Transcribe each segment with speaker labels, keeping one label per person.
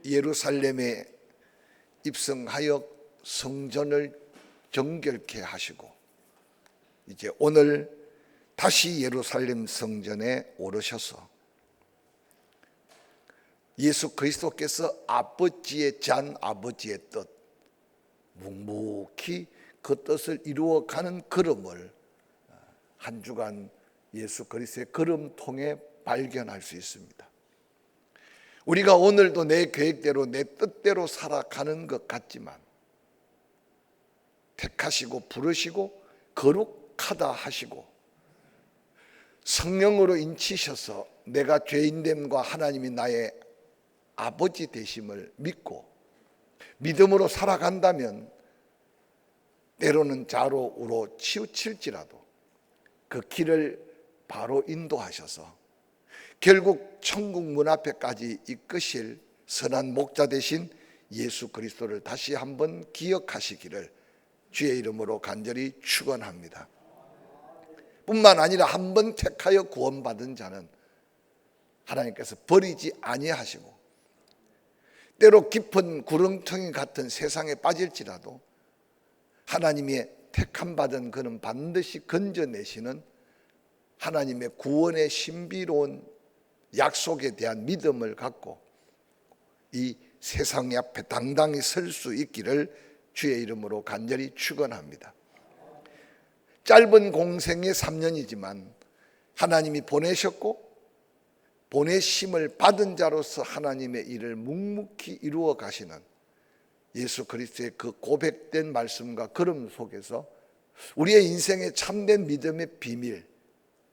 Speaker 1: 예루살렘에 입성하여 성전을 정결케 하시고 이제 오늘 다시 예루살렘 성전에 오르셔서 예수 그리스도께서 아버지의 잔, 아버지의 뜻, 묵묵히 그 뜻을 이루어가는 걸음을 한 주간 예수 그리스도의 걸음 통해 발견할 수 있습니다. 우리가 오늘도 내 계획대로 내 뜻대로 살아가는 것 같지만 택하시고 부르시고 거룩하다 하시고 성령으로 인치셔서 내가 죄인됨과 하나님이 나의 아버지 되심을 믿고 믿음으로 살아간다면 때로는 좌로 우로 치우칠지라도 그 길을 바로 인도하셔서 결국 천국 문 앞에까지 이끄실 선한 목자 되신 예수 그리스도를 다시 한번 기억하시기를 주의 이름으로 간절히 축원합니다. 뿐만 아니라 한번 택하여 구원받은 자는 하나님께서 버리지 아니하시고 때로 깊은 구렁텅이 같은 세상에 빠질지라도 하나님의 택함 받은 그는 반드시 건져내시는 하나님의 구원의 신비로운 약속에 대한 믿음을 갖고 이 세상 앞에 당당히 설 수 있기를 주의 이름으로 간절히 축원합니다. 짧은 공생의 3년이지만 하나님이 보내셨고 보내심을 받은 자로서 하나님의 일을 묵묵히 이루어 가시는 예수 그리스도의 그 고백된 말씀과 걸음 속에서 우리의 인생의 참된 믿음의 비밀,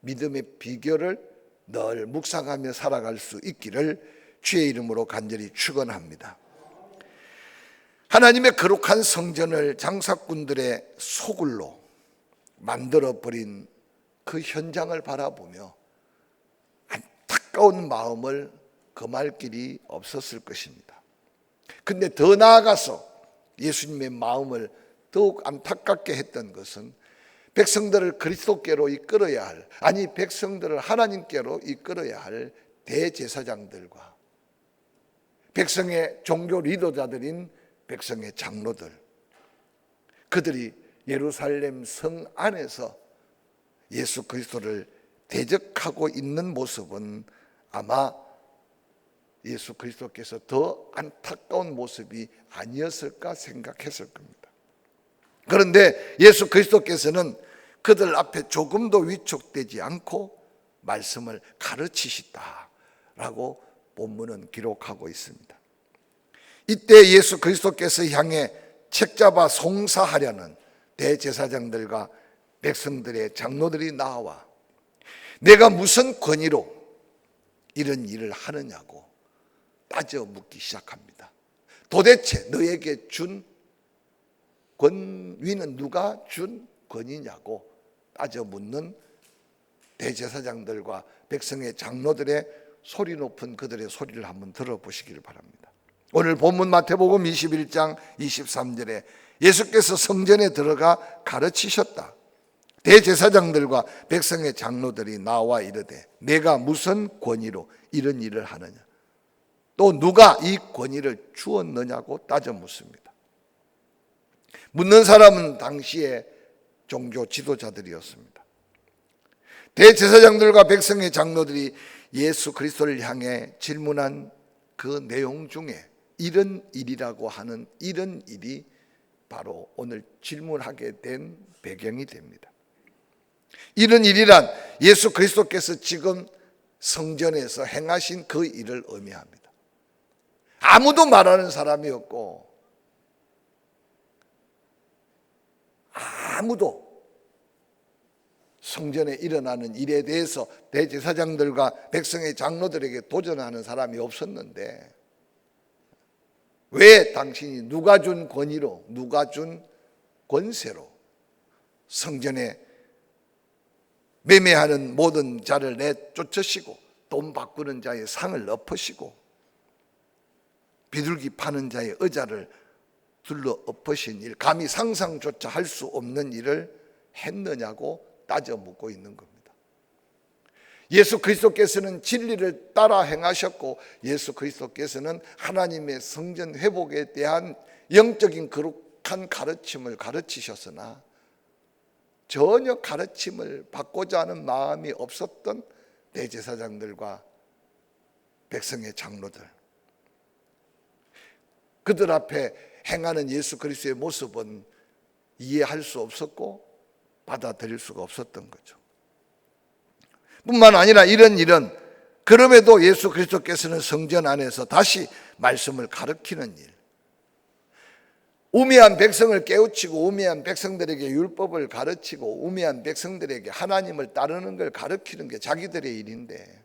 Speaker 1: 믿음의 비결을 늘 묵상하며 살아갈 수 있기를 주의 이름으로 간절히 축원합니다. 하나님의 거룩한 성전을 장사꾼들의 소굴로 만들어버린 그 현장을 바라보며 안타까운 마음을 금할 길이 없었을 것입니다. 근데 더 나아가서 예수님의 마음을 더욱 안타깝게 했던 것은 백성들을 그리스도께로 이끌어야 할, 아니 백성들을 하나님께로 이끌어야 할 대제사장들과 백성의 종교 리더자들인 백성의 장로들, 그들이 예루살렘 성 안에서 예수 그리스도를 대적하고 있는 모습은 아마 예수 그리스도께서 더 안타까운 모습이 아니었을까 생각했을 겁니다. 그런데 예수 그리스도께서는 그들 앞에 조금도 위축되지 않고 말씀을 가르치시다라고 본문은 기록하고 있습니다. 이때 예수 그리스도께서 향해 책잡아 송사하려는 대제사장들과 백성들의 장로들이 나와 내가 무슨 권위로 이런 일을 하느냐고 따져 묻기 시작합니다. 도대체 너에게 준 권위는 누가 준 권위냐고 따져 묻는 대제사장들과 백성의 장로들의 소리 높은 그들의 소리를 한번 들어보시기를 바랍니다. 오늘 본문 마태복음 21장 23절에 예수께서 성전에 들어가 가르치셨다. 대제사장들과 백성의 장로들이 나와 이르되 내가 무슨 권위로 이런 일을 하느냐, 또 누가 이 권위를 주었느냐고 따져 묻습니다. 묻는 사람은 당시의 종교 지도자들이었습니다. 대제사장들과 백성의 장로들이 예수 그리스도를 향해 질문한 그 내용 중에 이런 일이라고 하는 이런 일이 바로 오늘 질문하게 된 배경이 됩니다. 이런 일이란 예수 그리스도께서 지금 성전에서 행하신 그 일을 의미합니다. 아무도 말하는 사람이 없고 아무도 성전에 일어나는 일에 대해서 대제사장들과 백성의 장로들에게 도전하는 사람이 없었는데 왜 당신이 누가 준 권위로, 누가 준 권세로 성전에 매매하는 모든 자를 내쫓으시고 돈 바꾸는 자의 상을 엎으시고 비둘기 파는 자의 의자를 둘러 엎으신 일, 감히 상상조차 할 수 없는 일을 했느냐고 따져 묻고 있는 겁니다. 예수 그리스도께서는 진리를 따라 행하셨고 예수 그리스도께서는 하나님의 성전 회복에 대한 영적인 거룩한 가르침을 가르치셨으나 전혀 가르침을 받고자 하는 마음이 없었던 대제사장들과 백성의 장로들, 그들 앞에 행하는 예수 그리스도의 모습은 이해할 수 없었고 받아들일 수가 없었던 거죠. 뿐만 아니라 이런 일은, 그럼에도 예수 그리스도께서는 성전 안에서 다시 말씀을 가르치는 일, 우매한 백성을 깨우치고 우매한 백성들에게 율법을 가르치고 우매한 백성들에게 하나님을 따르는 걸 가르치는 게 자기들의 일인데,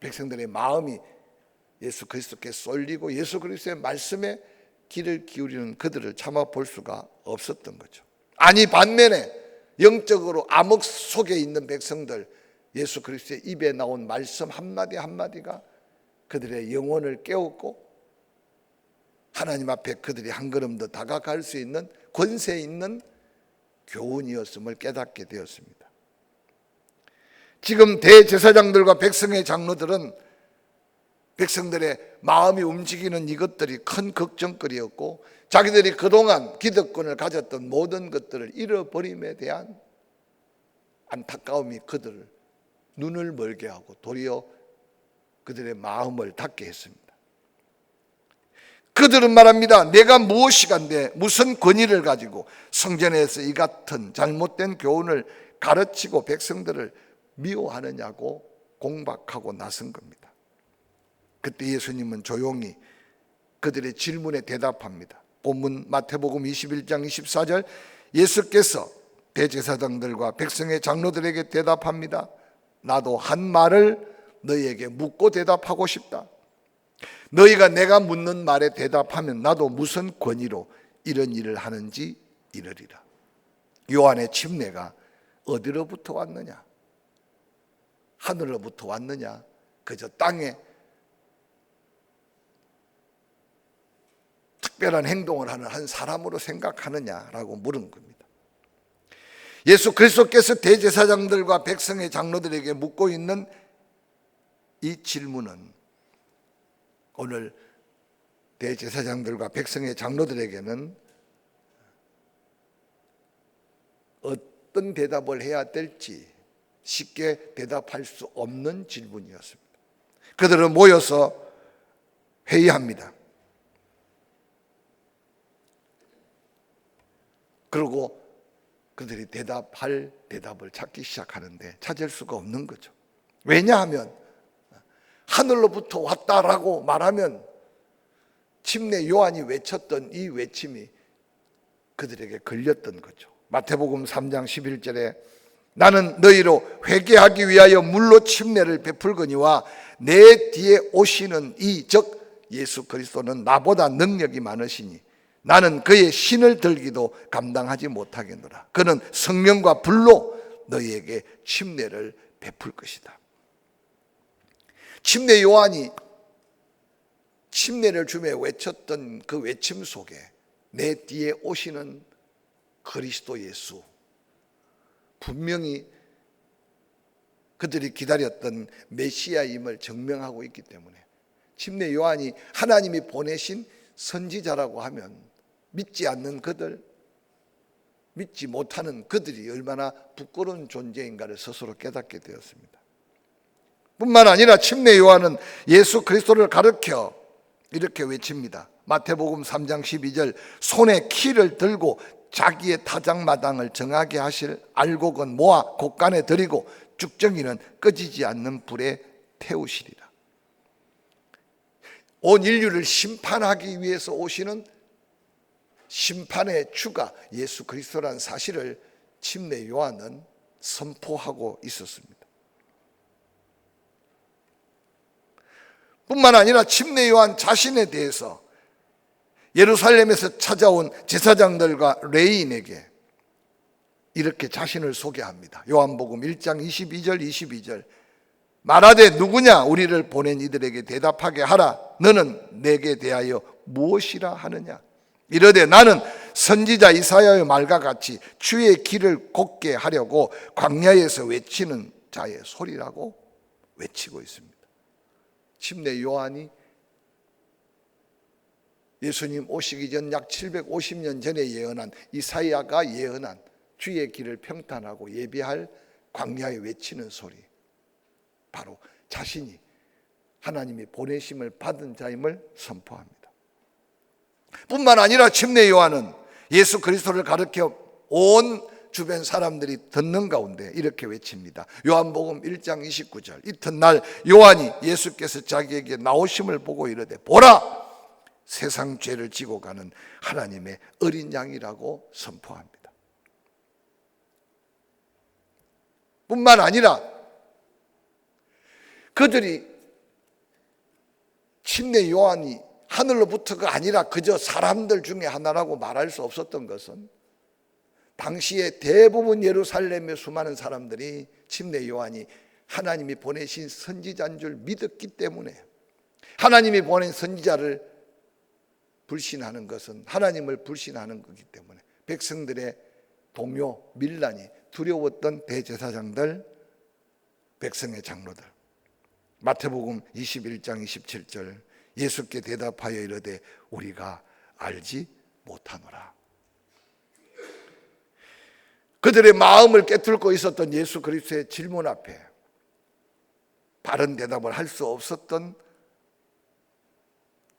Speaker 1: 백성들의 마음이 예수 그리스도께 쏠리고 예수 그리스도의 말씀에 귀를 기울이는 그들을 참아 볼 수가 없었던 거죠. 아니 반면에 영적으로 암흑 속에 있는 백성들, 예수 그리스도의 입에 나온 말씀 한마디 한마디가 그들의 영혼을 깨웠고 하나님 앞에 그들이 한 걸음 더 다가갈 수 있는 권세 있는 교훈이었음을 깨닫게 되었습니다. 지금 대제사장들과 백성의 장로들은 백성들의 마음이 움직이는 이것들이 큰 걱정거리였고 자기들이 그동안 기득권을 가졌던 모든 것들을 잃어버림에 대한 안타까움이 그들을 눈을 멀게 하고 도리어 그들의 마음을 닫게 했습니다. 그들은 말합니다. 내가 무엇이간데 무슨 권위를 가지고 성전에서 이 같은 잘못된 교훈을 가르치고 백성들을 미워하느냐고 공박하고 나선 겁니다. 그때 예수님은 조용히 그들의 질문에 대답합니다. 본문 마태복음 21장 24절, 예수께서 대제사장들과 백성의 장로들에게 대답합니다. 나도 한 말을 너희에게 묻고 대답하고 싶다. 너희가 내가 묻는 말에 대답하면 나도 무슨 권위로 이런 일을 하는지 이르리라. 요한의 침례가 어디로부터 왔느냐? 하늘로부터 왔느냐? 그저 땅에 특별한 행동을 하는 한 사람으로 생각하느냐라고 물은 겁니다. 예수 그리스도께서 대제사장들과 백성의 장로들에게 묻고 있는 이 질문은 오늘 대제사장들과 백성의 장로들에게는 어떤 대답을 해야 될지 쉽게 대답할 수 없는 질문이었습니다. 그들은 모여서 회의합니다. 그리고 그들이 대답할 대답을 찾기 시작하는데 찾을 수가 없는 거죠. 왜냐하면 하늘로부터 왔다라고 말하면 침례 요한이 외쳤던 이 외침이 그들에게 걸렸던 거죠. 마태복음 3장 11절에 나는 너희로 회개하기 위하여 물로 침례를 베풀거니와 내 뒤에 오시는 이 즉 예수 그리스도는 나보다 능력이 많으시니 나는 그의 신을 들기도 감당하지 못하겠노라. 그는 성령과 불로 너희에게 침례를 베풀 것이다. 침례 요한이 침례를 주며 외쳤던 그 외침 속에 내 뒤에 오시는 그리스도 예수, 분명히 그들이 기다렸던 메시아임을 증명하고 있기 때문에 침례 요한이 하나님이 보내신 선지자라고 하면 믿지 않는 그들, 믿지 못하는 그들이 얼마나 부끄러운 존재인가를 스스로 깨닫게 되었습니다. 뿐만 아니라 침례 요한은 예수 그리스도를 가르쳐 이렇게 외칩니다. 마태복음 3장 12절, 손에 키를 들고 자기의 타작마당을 정하게 하실 알곡은 모아 곳간에 들이고 쭉정이는 꺼지지 않는 불에 태우시리라. 온 인류를 심판하기 위해서 오시는 심판의 주가 예수 그리스도라는 사실을 침례 요한은 선포하고 있었습니다. 뿐만 아니라 침례 요한 자신에 대해서 예루살렘에서 찾아온 제사장들과 레위인에게 이렇게 자신을 소개합니다. 요한복음 1장 22절 말하되 누구냐 우리를 보낸 이들에게 대답하게 하라. 너는 내게 대하여 무엇이라 하느냐? 이르되 나는 선지자 이사야의 말과 같이 주의 길을 곱게 하려고 광야에서 외치는 자의 소리라고 외치고 있습니다. 침례 요한이 예수님 오시기 전 약 750년 전에 예언한, 이사야가 예언한 주의 길을 평탄하고 예비할 광야에 외치는 소리, 바로 자신이 하나님이 보내심을 받은 자임을 선포합니다. 뿐만 아니라 침례 요한은 예수 그리스도를 가르쳐 온 주변 사람들이 듣는 가운데 이렇게 외칩니다. 요한복음 1장 29절, 이튿날 요한이 예수께서 자기에게 나오심을 보고 이르되 보라, 세상 죄를 지고 가는 하나님의 어린 양이라고 선포합니다. 뿐만 아니라 그들이 침례 요한이 하늘로부터가 아니라 그저 사람들 중에 하나라고 말할 수 없었던 것은 당시에 대부분 예루살렘의 수많은 사람들이 침례 요한이 하나님이 보내신 선지자인 줄 믿었기 때문에, 하나님이 보낸 선지자를 불신하는 것은 하나님을 불신하는 거기 때문에 백성들의 동요, 밀란이 두려웠던 대제사장들, 백성의 장로들. 마태복음 21장 27절, 예수께 대답하여 이르되 우리가 알지 못하노라. 그들의 마음을 깨뚫고 있었던 예수 그리스도의 질문 앞에 바른 대답을 할 수 없었던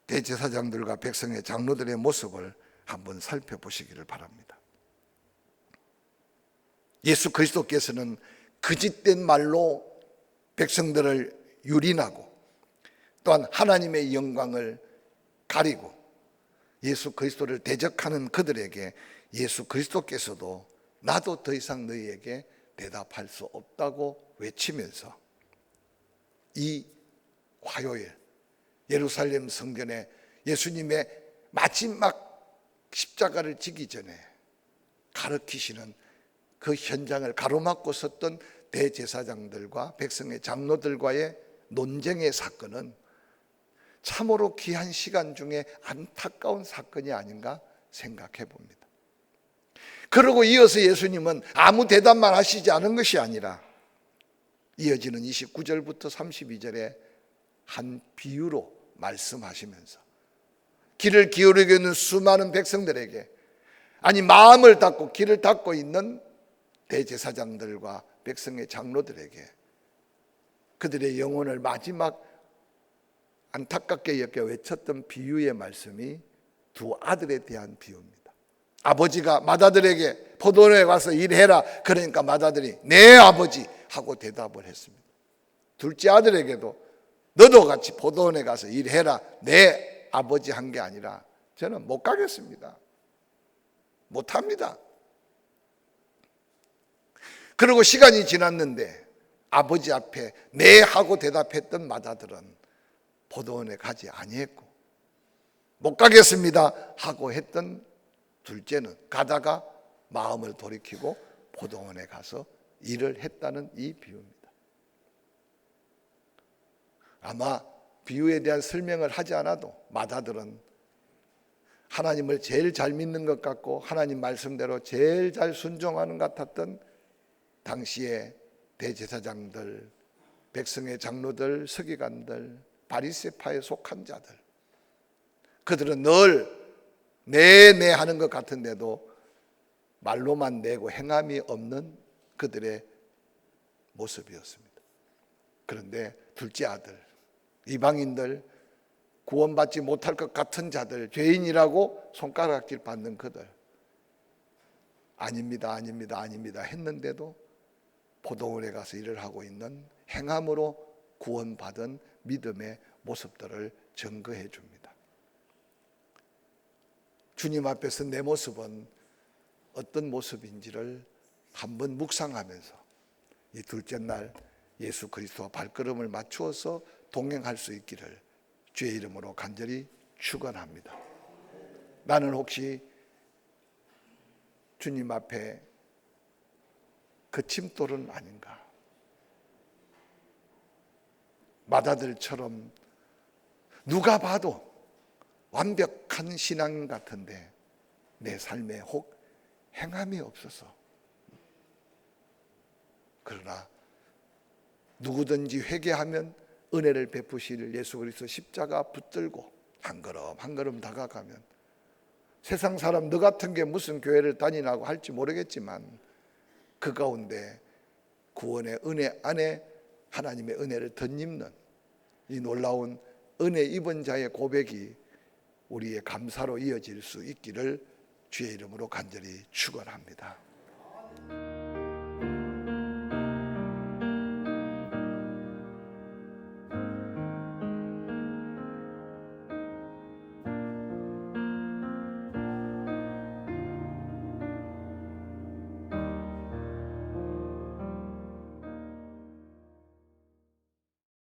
Speaker 1: 대제사장들과 백성의 장로들의 모습을 한번 살펴보시기를 바랍니다. 예수 그리스도께서는 거짓된 말로 백성들을 유린하고 또한 하나님의 영광을 가리고 예수 그리스도를 대적하는 그들에게 예수 그리스도께서도 나도 더 이상 너희에게 대답할 수 없다고 외치면서 이 화요일 예루살렘 성전에 예수님의 마지막 십자가를 지기 전에 가르치시는 그 현장을 가로막고 섰던 대제사장들과 백성의 장로들과의 논쟁의 사건은 참으로 귀한 시간 중에 안타까운 사건이 아닌가 생각해 봅니다. 그리고 이어서 예수님은 아무 대답만 하시지 않은 것이 아니라 이어지는 29절부터 32절에 한 비유로 말씀하시면서 귀를 기울이고 있는 수많은 백성들에게, 아니 마음을 닫고 귀를 닫고 있는 대제사장들과 백성의 장로들에게 그들의 영혼을 마지막 안타깝게 여겨 외쳤던 비유의 말씀이 두 아들에 대한 비유입니다. 아버지가 맏아들에게 포도원에 가서 일해라, 그러니까 맏아들이 네 아버지 하고 대답을 했습니다. 둘째 아들에게도 너도 같이 포도원에 가서 일해라, 내 아버지 한 게 아니라 저는 못 가겠습니다, 못합니다. 그리고 시간이 지났는데 아버지 앞에 네 하고 대답했던 맏아들은 포도원에 가지 아니했고, 못 가겠습니다 하고 했던 둘째는 가다가 마음을 돌이키고 포도원에 가서 일을 했다는 이 비유입니다. 아마 비유에 대한 설명을 하지 않아도 맏아들은 하나님을 제일 잘 믿는 것 같고 하나님 말씀대로 제일 잘 순종하는 것 같았던 당시의 대제사장들, 백성의 장로들, 서기관들, 바리새파에 속한 자들, 그들은 늘 네 하는 것 같은데도 말로만 내고 행함이 없는 그들의 모습이었습니다. 그런데 둘째 아들, 이방인들, 구원받지 못할 것 같은 자들, 죄인이라고 손가락질 받는 그들, 아닙니다, 아닙니다, 아닙니다 했는데도 포도원에 가서 일을 하고 있는 행함으로 구원받은 믿음의 모습들을 증거해 줍니다. 주님 앞에서 내 모습은 어떤 모습인지를 한번 묵상하면서 이 둘째 날 예수 그리스도와 발걸음을 맞추어서 동행할 수 있기를 주의 이름으로 간절히 축원합니다. 나는 혹시 주님 앞에 그 침돌은 아닌가? 맏아들처럼 누가 봐도 완벽한 신앙 같은데 내 삶에 혹 행함이 없어서, 그러나 누구든지 회개하면 은혜를 베푸실 예수 그리스도 십자가 붙들고 한 걸음 한 걸음 다가가면 세상 사람 너 같은 게 무슨 교회를 다니라고 할지 모르겠지만 그 가운데 구원의 은혜 안에 하나님의 은혜를 덧입는 이 놀라운 은혜 입은 자의 고백이 우리의 감사로 이어질 수 있기를 주의 이름으로 간절히 축원합니다.